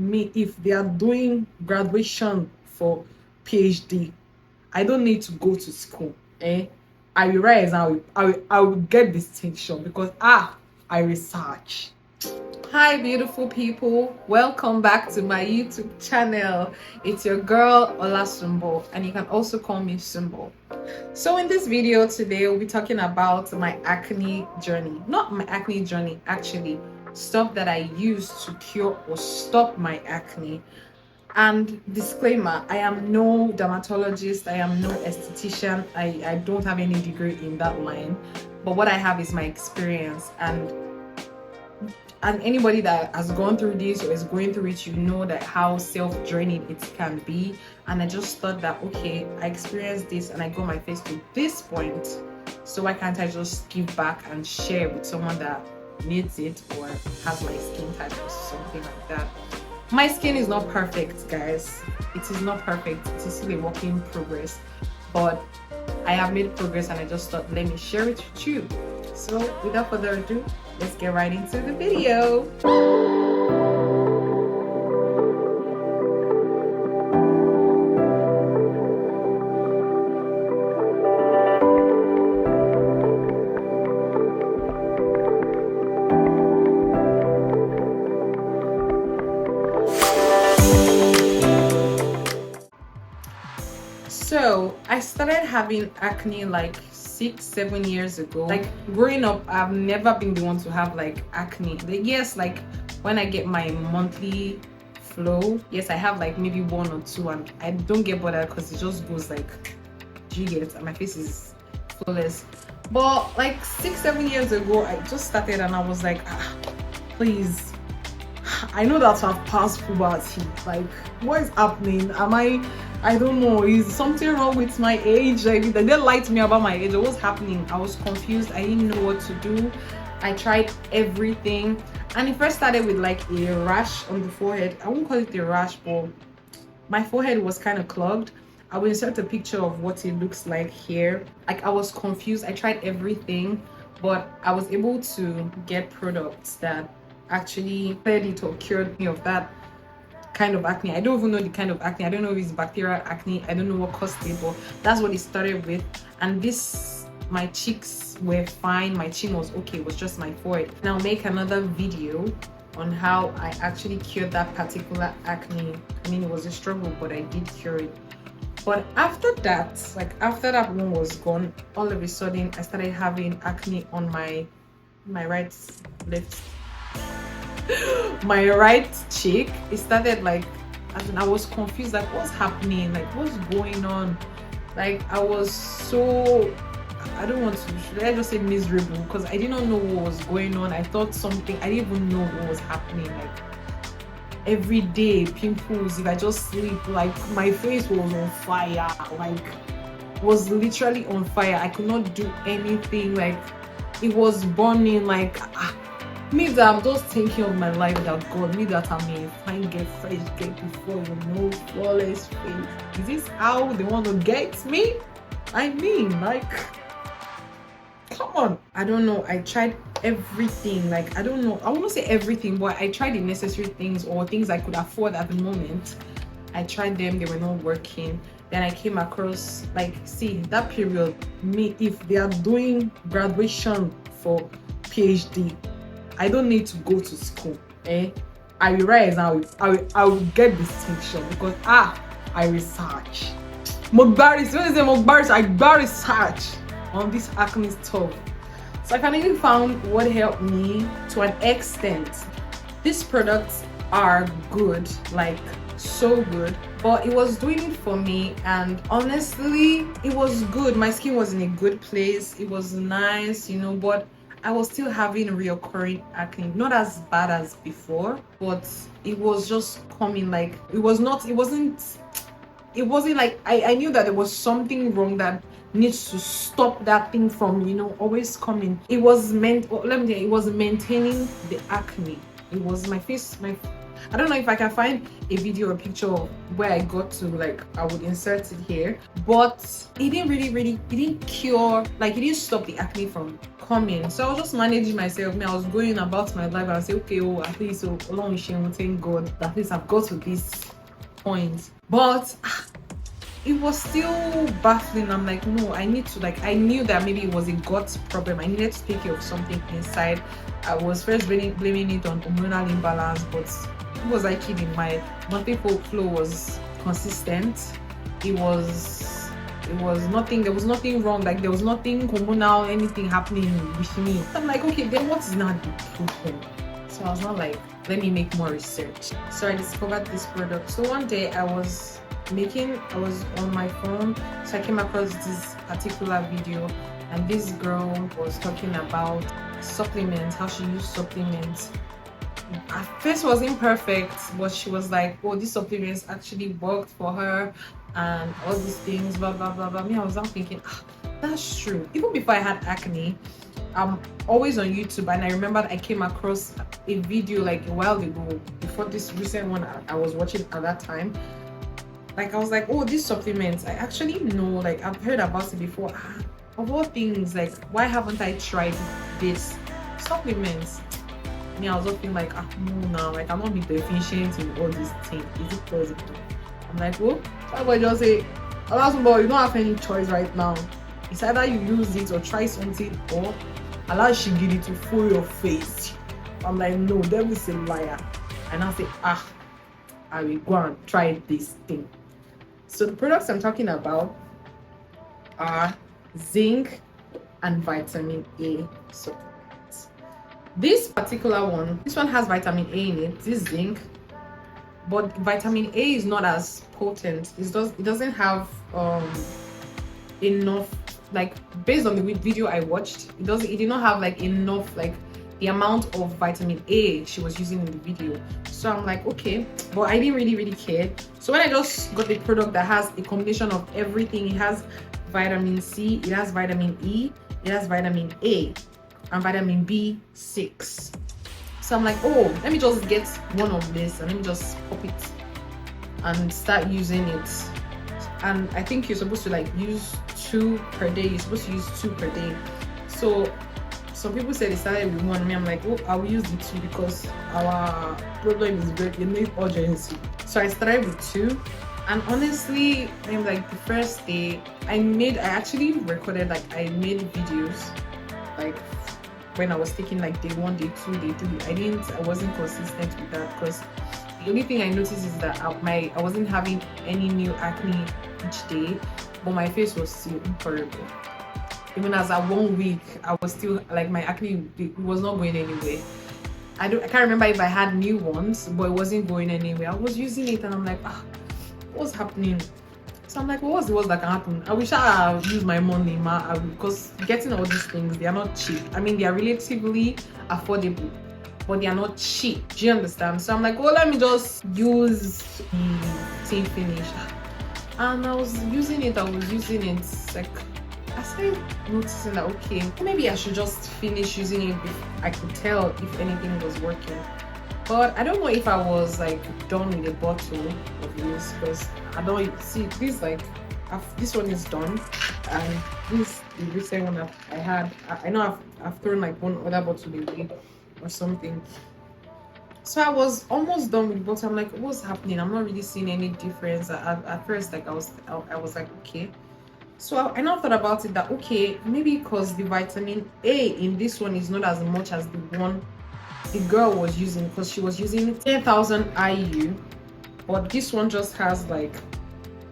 me if they are doing graduation for PhD. I don't need to go to school. I will rise. I will get distinction because I research. Hi beautiful people, welcome back to my YouTube channel. It's your girl Ola Sumbo, and you can also call me Sumbo. So in this video today we'll be talking about my acne journey. Not my acne journey, actually stuff that I use to cure or stop my acne. And disclaimer, I am no dermatologist, I am no esthetician, I don't have any degree in that line, but what I have is my experience, and anybody that has gone through this or is going through it, you know that how self-draining it can be. And I just thought that, okay, I experienced this and I got my face to this point, so why can't I just give back and share with someone that needs it or has my skin type or something like that. My skin is not perfect, guys. It is not perfect. It is still a work in progress, but I have made progress, and I just thought, let me share it with you. So without further ado, let's get right into the video. So I started having acne like 6-7 years ago. Like growing up, I've never been the one to have like acne. Yes, like when I get my monthly flow, yes, I have like maybe 1 or 2, and I don't get bothered because it just goes like, do you get? And my face is flawless. But like 6-7 years ago, I just started and I was like, please, I know that I've passed puberty. Like, what is happening? I don't know, is something wrong with my age? Like, they didn't lie to me about my age. What's happening? I was confused. I didn't know what to do. I tried everything, and it first started with like a rash on the forehead. I won't call it a rash, but my forehead was kind of clogged. I will insert a picture of what it looks like here. Like, I was confused. I tried everything, but I was able to get products that actually cleared it or cured me of that kind of acne. I don't even know the kind of acne. I don't know if it's bacterial acne. I don't know what caused it, but that's what it started with. And this, my cheeks were fine, my chin was okay, it was just my forehead. Now I'll make another video on how I actually cured that particular acne. I mean, it was a struggle, but I did cure it. But after that, like after that one was gone, all of a sudden I started having acne on my right cheek. It started like, I was confused, like what's happening, like what's going on. Like I was so, I don't want to, should I just say miserable, because I did not know what was going on. I thought something, I didn't even know what was happening. Like every day pimples, if I just sleep, like my face was on fire, like was literally on fire. I could not do anything, like it was burning. Like me that I'm just thinking of my life, that God, me that I'm a fine girl, fresh girl before you know, flawless face. Is this how they want to get me? I mean, like, come on. I don't know. I tried everything. Like, I don't know. I won't say everything, but I tried the necessary things or things I could afford at the moment. I tried them. They were not working. Then I came across, like, see, that period, me, if they are doing graduation for PhD, I don't need to go to school. I will rise and I will get distinction because I research. I got research on this acne stuff. So I can even found what helped me to an extent. These products are good, like so good, but it was doing it for me, and honestly it was good. My skin was in a good place, it was nice, you know, but I was still having reoccurring acne. Not as bad as before, but it was just coming. Like it wasn't like I knew that there was something wrong that needs to stop that thing from, you know, always coming. It was it was maintaining the acne. It was my face, I don't know if I can find a video or picture of where I got to, like I would insert it here, but it didn't it didn't cure, like it didn't stop the acne from coming. So I was just managing myself. I was going about my life and I say, okay, oh, at least so long shame, thank God that at least I've got to this point. But it was still baffling. I'm like, no, I need to, like, I knew that maybe it was a gut problem. I needed to take care of something inside. I was first blaming it on hormonal imbalance, but who was I kidding? My monthly flow was consistent. It was nothing, there was nothing wrong, like there was nothing hormonal, anything happening with me. I'm like, okay, then what is not the problem? So I was not like, let me make more research. So I discovered this product. So one day I was on my phone, so I came across this particular video, and this girl was talking about supplements, how she used supplements. At first it was imperfect, but she was like, oh, these supplements actually worked for her and all these things, blah blah blah blah. Me, I was not thinking, that's true. Even before I had acne, I'm always on YouTube, and I remember I came across a video like a while ago, before this recent one I was watching at that time. Like I was like, oh, these supplements, I actually know, like I've heard about it before. Of all things, like why haven't I tried this supplements? Me, I was looking like, no, now I cannot be deficient in all these things. Is it possible? I'm like, well, so I just say, alas, boy, you don't have any choice right now. It's either you use it or try something, or allow Shigiri to fool your face. I'm like, no, devil is a liar. And I say, I will go and try this thing. So the products I'm talking about are zinc and vitamin A supplements. This particular one, this one has vitamin A in it, this zinc, but vitamin A is not as potent. It doesn't have enough, like based on the video I watched, it did not have like enough, like the amount of vitamin A she was using in the video. So I'm like, okay, but I didn't really care. So when I just got the product that has a combination of everything, it has vitamin C, it has vitamin E, it has vitamin A, and vitamin B6. So I'm like, oh, let me just get one of this and let me just pop it and start using it. And I think you're supposed to like use 2 per day. You're supposed to use 2 per day. So some people said they started with 1. Me, I'm like, oh, I will use the 2 because our problem is very, it needs urgency. So I started with 2. And honestly, I'm like, the first day I actually recorded, like I made videos like when I was taking like day 1, day 2, day 3. I wasn't consistent with that, because the only thing I noticed is that I wasn't having any new acne each day, but my face was still horrible. Even as at 1 week, I was still like, my acne was not going anywhere. I can't remember if I had new ones, but it wasn't going anywhere. I was using it and I'm like, what's happening? So I'm like, well, what's the worst that can happen? I wish I used my money, because getting all these things, they are not cheap. I mean, they are relatively affordable, but they are not cheap. Do you understand? So I'm like, well, let me just use the thing finish. And I was using it. Like, I started noticing that, okay, maybe I should just finish using it if I could tell if anything was working. But I don't know if I was like done with the bottle of this, because I don't see this, like this one is done, and this the recent one that I had, I know I've thrown like one other bottle away or something. So I was almost done with the bottle. I'm like, what's happening? I'm not really seeing any difference. At first, like I was like, okay. So I now thought about it that, okay, maybe because the vitamin A in this one is not as much as the one the girl was using, because she was using 10,000 IU, but this one just has like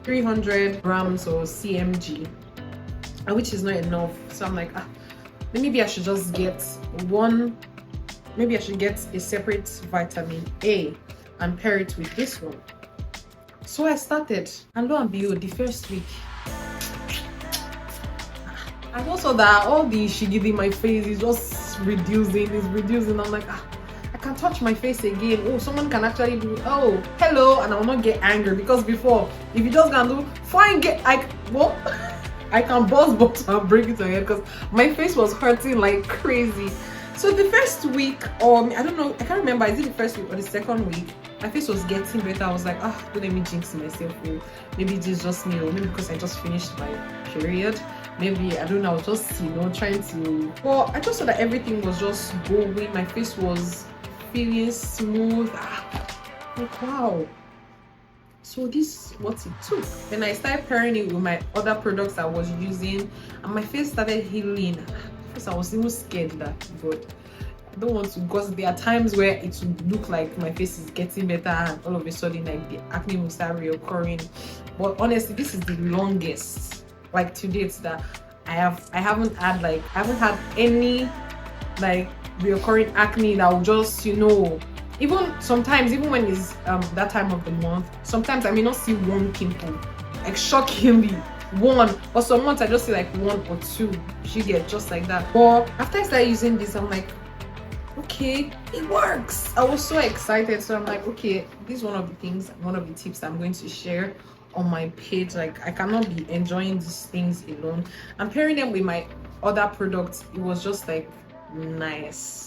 300 grams or cmg, which is not enough. So I'm like, maybe I should just get one. Maybe I should get a separate vitamin A and pair it with this one. So I started, and lo and behold, the first week, and also that all the shigidi in my face is just reducing. I'm like, I can touch my face again. Oh, someone can actually do, oh, hello, and I will not get angry, because before, if you just can do fine, I can buzz and break it again, because my face was hurting like crazy. So the first week, or I don't know, I can't remember, is it the first week or the second week, my face was getting better. I was like, don't let me jinx myself, or maybe it is just me, or maybe because I just finished my period, maybe, I don't know, I was just, trying to, well, I just saw that everything was just going, my face was feeling smooth. Like, wow, so this is what it took. Then I started pairing it with my other products I was using, and my face started healing. First I was even scared that, but I don't want to, because there are times where it would look like my face is getting better and all of a sudden like the acne will start reoccurring. But honestly, this is the longest, like, to date, that I haven't had any like reoccurring acne that will just, even sometimes, even when it's that time of the month, sometimes I may not see one pimple, like shockingly one, or some months I just see like one or two. You get, just like that. But after I started using this, I'm like, okay, it works. I was so excited. So I'm like, okay, this is one of the tips I'm going to share on my page. Like, I cannot be enjoying these things alone. I'm pairing them with my other products. It was just like nice.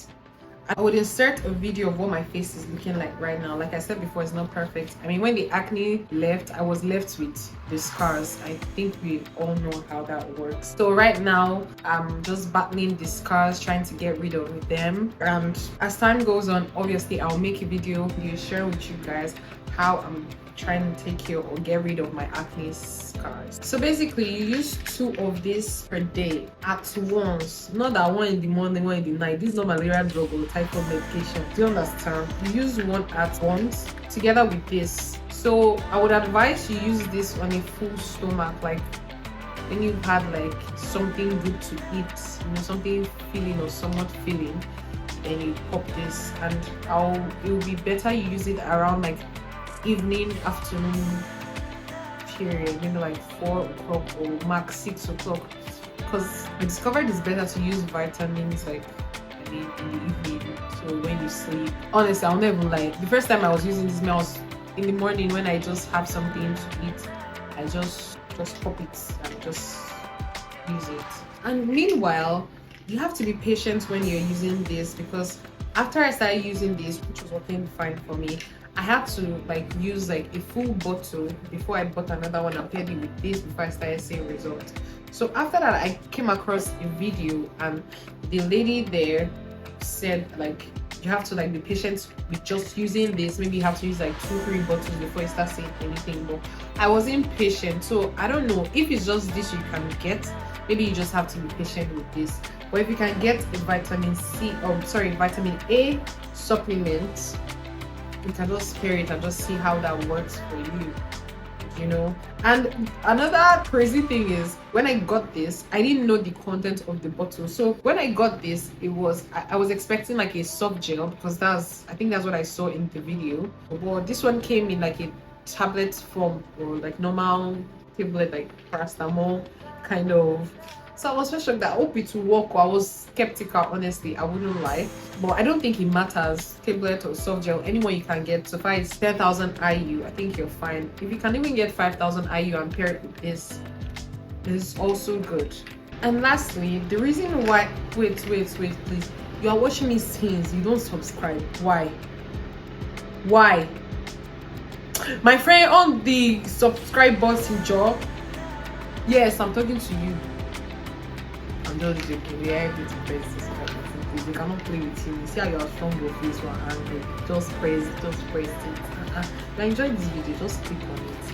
I would insert a video of what my face is looking like right now. Like I said before, it's not perfect. I mean, when the acne left, I was left with the scars. I think we all know how that works. So right now, I'm just battling the scars, trying to get rid of them. And as time goes on, obviously, I'll make a video share with you guys how I'm trying to take care or get rid of my acne scars. So basically, you use 2 of this per day at once, not that one in the morning, one in the night. This is not malaria drug or typhoid medication. Do you understand? You use one at once together with this. So I would advise you use this on a full stomach, like when you've had like something good to eat, something filling or somewhat filling, then you pop this. And it will be better you use it around like evening, afternoon period, like 4 o'clock or max 6 o'clock, because I discovered it's better to use vitamins like in the evening, so when you sleep. Honestly, I'll never lie, the first time I was using this, I was in the morning when I just have something to eat, I just pop it and just use it. And meanwhile, you have to be patient when you're using this, because after I started using this, which was working fine for me, I had to like use like a full bottle before I bought another one and paired it with this before I started seeing results. So after that, I came across a video and the lady there said like you have to like be patient with just using this. Maybe you have to use like 2-3 bottles before you start seeing anything. But I wasn't patient, so I don't know if it's just this you can get. Maybe you just have to be patient with this. But if you can get a vitamin A supplement, you can just pair it and just see how that works for you. And another crazy thing is, when I got this, I didn't know the content of the bottle. So when I got this, I was expecting like a soft gel, because I think that's what I saw in the video. But this one came in like a tablet form, or like normal tablet, like paracetamol kind of. So I was so shocked that I hope it will work. I was skeptical, honestly, I wouldn't lie. But I don't think it matters, tablet or soft gel, anyone you can get. So far it's 10,000 IU, I think you're fine. If you can even get 5,000 IU and pair it with this is also good. And lastly, the reason why, wait please, you are watching me since you don't subscribe. Why? My friend on the subscribe button, Joe. Yes, I'm talking to you. I'm just joking. We are able to press this button. You cannot play with him. You see how you are strong your face or angry. Just press it. If you enjoyed this video, just click on it.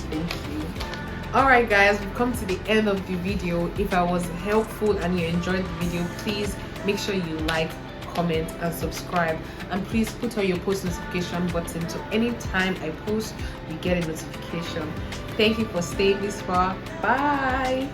Thank you. Alright guys, we've come to the end of the video. If I was helpful and you enjoyed the video, please make sure you like, comment and subscribe, and please put on your post notification button so anytime I post you get a notification. Thank you for staying this far. Bye.